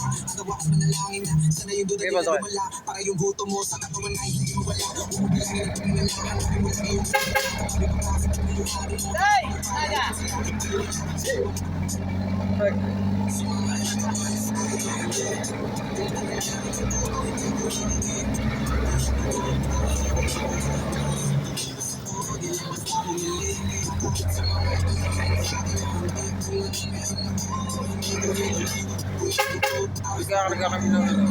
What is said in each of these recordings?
wala. Ang gawa ko manalangin na sana yung duda Okay, nila boss, okay. lumala. Para yung buto mo sa katawan ay hindi mawala. Umubilangin ang pagmamalaman, hanapin mo lang iyong Hey! Aga! Nagkakarga kami ng ano.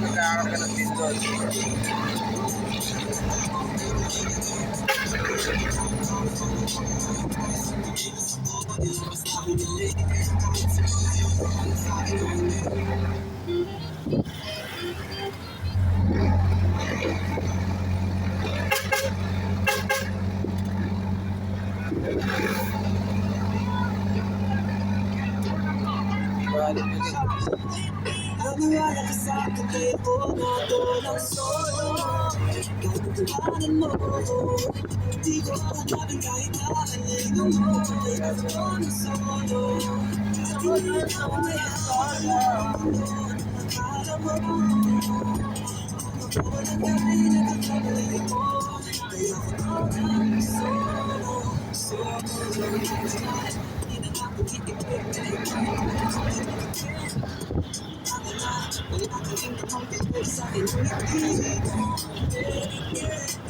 Nagkakarga ng pindot. Balik mo din. Naniwala ka sa akin kaya ko nato ng solo. Kahit tuwanan mo, di ko hanapin kahit na alino mo. Kaya ko ng solo. At hindi na ako may akala. Akala mo, walang gawin na kakamali mo. Kaya ko ng solo. Solo. Hindi na ako kitipid. Wala kang tingin sa akin,